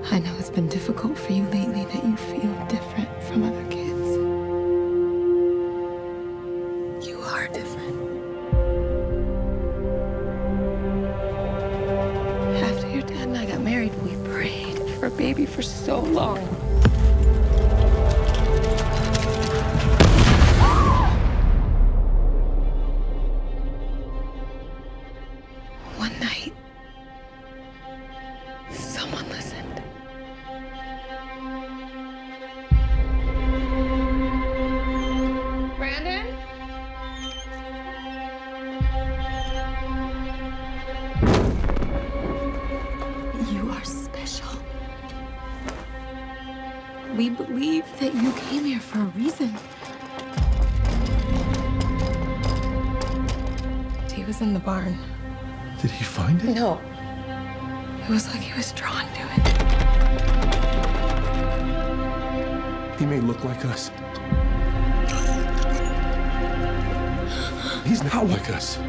I know it's been difficult for you lately, that you feel different from other kids. You are different. After your dad and I got married, we prayed for a baby for so long. One night, someone listened. Brandon? You are special. We believe that you came here for a reason. He was in the barn. Did he find it? No. It was like he was drawn to it. He may look like us. He's not like us.